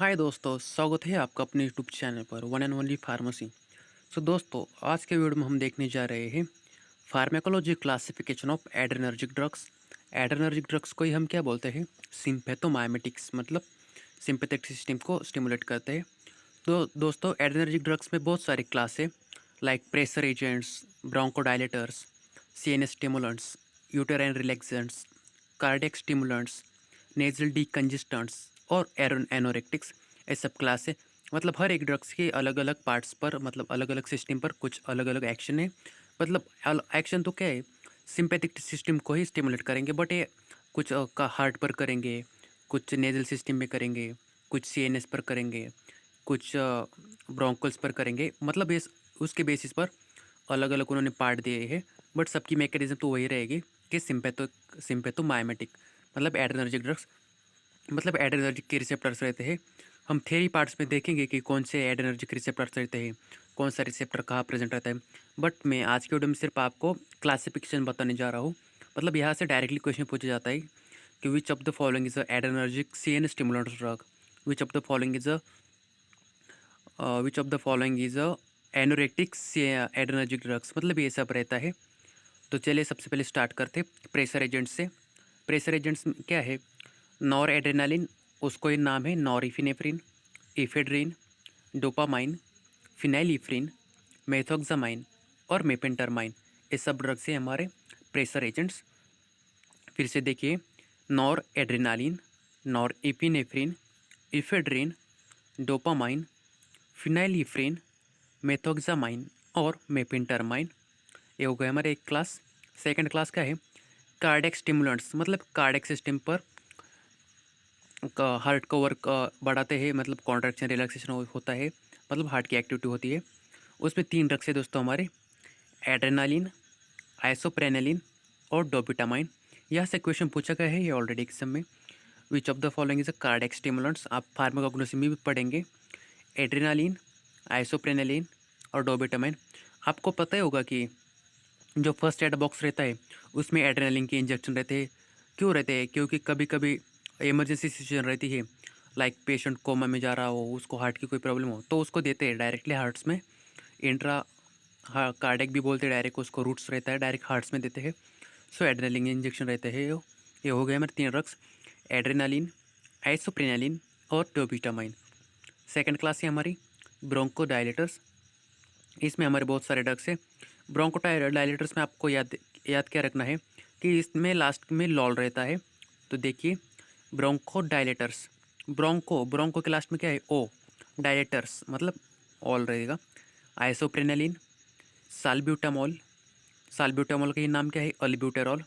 हाय दोस्तों, स्वागत है आपका अपने यूट्यूब चैनल पर वन एंड ओनली फार्मेसी। दोस्तों, आज के वीडियो में हम देखने जा रहे हैं pharmacology classification of adrenergic drugs. Adrenergic drugs को ही हम क्या बोलते हैं? सिम्पैथोमाइमेटिक्स, मतलब सिंपैथेटिक सिस्टम को स्टिमुलेट करते हैं। तो दोस्तों, एड्रेनर्जिक ड्रग्स में बहुत सारी क्लास है, like pressor agents, bronchodilators, CNS stimulants, uterine relaxants, cardiac stimulants, nasal decongestants और एनोरेक्टिक्स। ये सब क्लास है। मतलब हर एक ड्रग्स के अलग अलग पार्ट्स पर, मतलब अलग अलग सिस्टम पर कुछ अलग अलग एक्शन है। मतलब एक्शन तो क्या है, सिंपैथिक सिस्टम को ही स्टिमुलेट करेंगे, बट ये कुछ का हार्ट पर करेंगे, कुछ नेजल सिस्टम में करेंगे, कुछ सीएनएस पर करेंगे, कुछ ब्रोंकल्स पर करेंगे। मतलब इस उसके बेसिस पर अलग अलग उन्होंने पार्ट दिए हैं, बट सबकी मैकेनिज्म तो वही रहेगी कि सिम्पैथोमाइमेटिक, मतलब एड्रेनर्जिक ड्रग्स, मतलब एड्रेनर्जिक के रिसेप्टर्स रहते हैं। हम थ्योरी पार्ट्स में देखेंगे कि कौन से एड्रेनर्जिक रिसेप्टर्स रहते हैं, कौन सा रिसेप्टर कहाँ प्रेजेंट रहता है। बट मैं आज के वीडियो में सिर्फ आपको क्लासिफिकेशन बताने जा रहा हूँ। मतलब यहाँ से डायरेक्टली क्वेश्चन पूछा जाता है कि which of the following is a adrenergic CNS stimulant drug, which of the following is a which of the following is a anorectic adrenergic drugs, मतलब ये सब रहता है। तो चलिए सबसे पहले स्टार्ट करते प्रेशर एजेंट्स से। प्रेशर एजेंट्स क्या है? नॉर एड्रेनालिन, उसको ही नाम है नॉरिफिनेफ्रिन, इफेड्रिन, डोपामाइन, फिनाइलिफ्रिन, मेथोक्सामाइन और मेपेंटरमाइन। ये सब ड्रग्स हैं हमारे प्रेशर एजेंट्स। फिर से देखिए, noradrenaline, norepinephrine, ephedrine, dopamine, phenylephrine, methoxamine और मेपेंटरमाइन। ये हो गए हमारे एक क्लास। सेकंड क्लास का है कार्डियक स्टिमुलेंट्स, मतलब कार्डियक सिस्टम पर का हार्ट का वर्क बढ़ाते हैं, मतलब कॉन्ट्रैक्शन रिलैक्सेशन होता है, मतलब हार्ट की एक्टिविटी होती है। उसमें तीन ड्रग्स है दोस्तों हमारे, एड्रेनालिन, आइसोप्रेनालिन और डोपिटामाइन। यहाँ से क्वेश्चन पूछा गया है ये ऑलरेडी एग्जाम में। विच of the following is a cardiac stimulants, आप फार्माकोग्नोसी में भी पढ़ेंगे। एड्रेनालिन, आइसोप्रेनालिन और डोपिटामाइन। आपको पता ही होगा कि जो फर्स्ट एड बॉक्स रहता है उसमें एड्रेनालिन के इंजेक्शन रहते हैं। क्यों रहते हैं? क्योंकि कभी कभी इमरजेंसी सिचुएशन रहती है, लाइक पेशेंट कोमा में जा रहा हो, उसको हार्ट की कोई प्रॉब्लम हो, तो उसको देते हैं डायरेक्टली हार्ट्स में। इंट्रा कार्डियक भी बोलते हैं, डायरेक्ट उसको रूट्स रहता है, डायरेक्ट हार्ट्स में देते हैं। सो एड्रेनालिन इंजेक्शन रहते हैं। ये हो गए हमारे तीन ड्रग्स, एड्रेनालिन, आइसोप्रेनालिन और डोपिटामाइन। सेकेंड क्लास है हमारी ब्रोंकोडायलेटर्स। इसमें हमारे बहुत सारे ड्रग्स हैं। ब्रोंकोडायलेटर्स में आपको याद याद क्या रखना है कि इसमें लास्ट में लॉल रहता है। तो देखिए, ब्रोंकोडायलेटर्स, ब्रोंको के लास्ट में क्या है? ओ। डायलेटर्स मतलब ऑल रहेगा। आइसोप्रेनालिन, साल्ब्यूटामोल, साल्ब्यूटामोल का ही नाम क्या है? अल्ब्यूटेरॉल।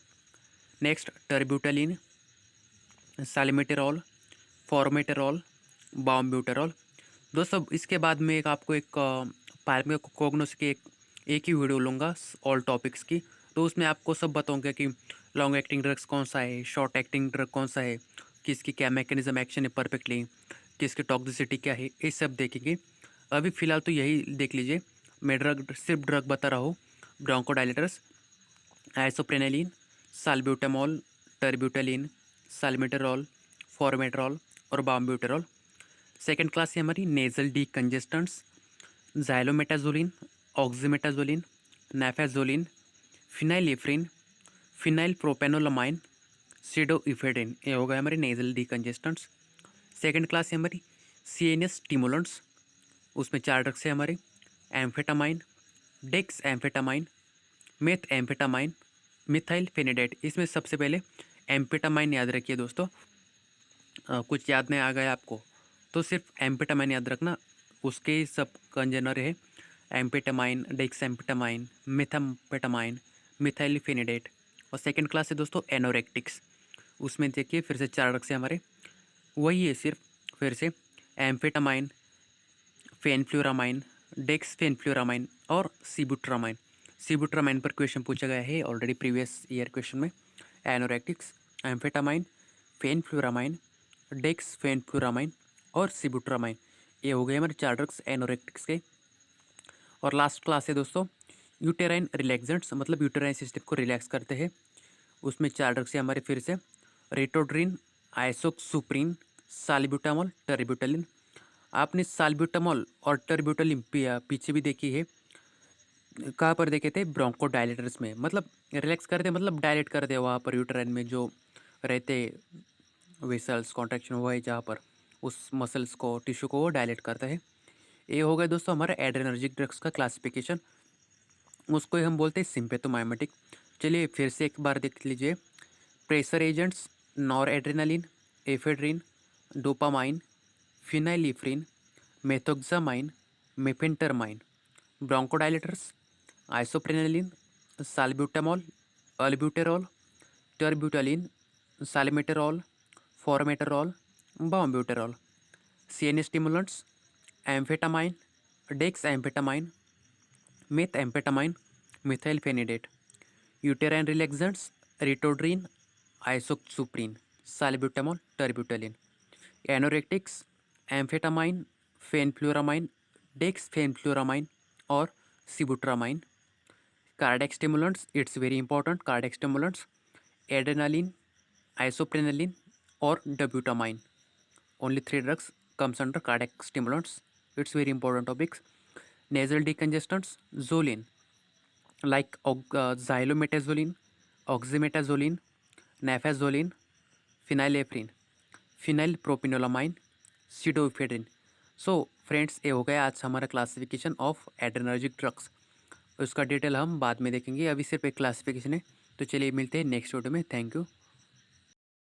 Next टर्ब्यूटालिन, salmeterol, फॉर्मेटेरॉल, बाम्ब्यूटेरॉल। दोस्तों, इसके बाद में एक आपको एक फार्माकोग्नोसी के एक ही वीडियो लूँगा ऑल टॉपिक्स की। तो उसमें आपको सब बताऊँगा कि लॉन्ग एक्टिंग ड्रग्स कौन सा है, शॉर्ट एक्टिंग ड्रग कौन सा है, किसकी क्या मैकेनिज्म एक्शन है परफेक्टली, किसकी टॉक्सिसिटी क्या है, ये सब देखेंगे। अभी फ़िलहाल तो यही देख लीजिए। मैं सिर्फ ड्रग बता रहा हूँ। ब्रोंकोडायलेटर्स, आइसोप्रेनालिन, साल्ब्यूटामोल, टर्ब्यूटालिन, साल्मेटेरॉल, फॉर्मेटेरॉल और बाम्ब्यूटेरॉल। सेकेंड क्लास है हमारी नेजल डीकंजेस्टेंट्स, ज़ाइलोमेटाजोलिन, ऑक्सीमेटाजोलिन, नाफाजोलिन, फिनाइलिफ्रिन, फिनाइलप्रोपेनोलामाइन, सिडोइफेड्रिन। ये हो गए हमारे नेजल डीकंजेस्टेंट्स। सेकेंड क्लास है हमारी सीएनएस स्टिमुलेंट्स। उसमें चार ड्रग्स है हमारे, amphetamine, dexamphetamine, meth amphetamine, methyl फेनिडेट। इसमें सबसे पहले एम्फेटामाइन याद रखिए दोस्तों। कुछ याद नहीं आ गया आपको तो सिर्फ एम्फेटामाइन याद रखना, उसके ही सब कंजेनर है, एम्फेटामाइन, डेक्स एम्फेटामाइन, मिथाम्फेटामाइन, मिथाइल फेनिडेट। और सेकेंड क्लास है दोस्तों एनोरेक्टिक्स। उसमें देखिए फिर से चार ड्रग्स है हमारे, वही है सिर्फ, फिर से एम्फेटामाइन, फेनफ्लुरामाइन, डेक्स फेनफ्लुरामाइन और सीबुट्रामाइन। सीबुट्रामाइन पर क्वेश्चन पूछा गया है ऑलरेडी प्रीवियस ईयर क्वेश्चन में। एनोरेक्टिक्स, एम्फेटामाइन, फेनफ्लुरामाइन, डेक्स फेनफ्लुरामाइन और सीबुट्रामाइन। ये हो गए हमारे चार ड्रग्स एनोरेक्टिक्स के। और लास्ट क्लास है दोस्तों यूटेराइन रिलैक्सेंट्स, मतलब यूटेराइन सिस्टम को रिलैक्स करते हैं। उसमें चार ड्रग्स है हमारे फिर से, रेटोड्रिन, आइसोक्सुप्रिन, साल्ब्यूटामोल, टर्ब्यूटालिन। आपने साल्ब्यूटामॉल और टर्ब्यूटालिन पीछे भी देखी है। कहाँ पर देखे थे? ब्रोंकोडायलेटर्स में, मतलब रिलैक्स कर दे, मतलब डायलेट कर दे वहाँ पर यूटेराइन में जो रहते वेसल्स कॉन्ट्रैक्शन हुआ है जहाँ पर उस मसल्स को टिश्यू को वो डायलेट करता है। ये हो गया दोस्तों हमारा एड्रेनर्जिक ड्रग्स का क्लासिफिकेशन। उसको ही हम बोलते हैं सिम्पेथोमाइमेटिक। चलिए फिर से एक बार देख लीजिए। Pressor agents: noradrenaline, ephedrine, dopamine, phenylephrine, methoxamine, mephentermine. Bronchodilators: isoprenaline, salbutamol, albuterol, terbutaline, salmeterol, formoterol, bambuterol. CNS stimulants: amphetamine, dexamphetamine, methamphetamine, methylphenidate. Uterine relaxants: ritodrine, isoxsuprine, salbutamol, terbutaline. Anorectics: amphetamine, fenfluramine, dexfenfluramine और sibutramine. Cardiac stimulants, it's very important, cardiac stimulants: adrenaline, isoprenaline और dobutamine. Only three drugs comes under cardiac stimulants. It's very important topics. Nasal decongestants: Zolin, like xylometazoline, oxymetazoline, nafazoline, phenylephrine, phenylpropanolamine, pseudoephedrine. So friends, ये हो गया आज हमारा classification of adrenergic drugs. उसका detail हम बाद में देखेंगे, अभी सिर्फ एक क्लासिफिकेशन है। तो चलिए मिलते हैं नेक्स्ट वीडियो में। Thank you.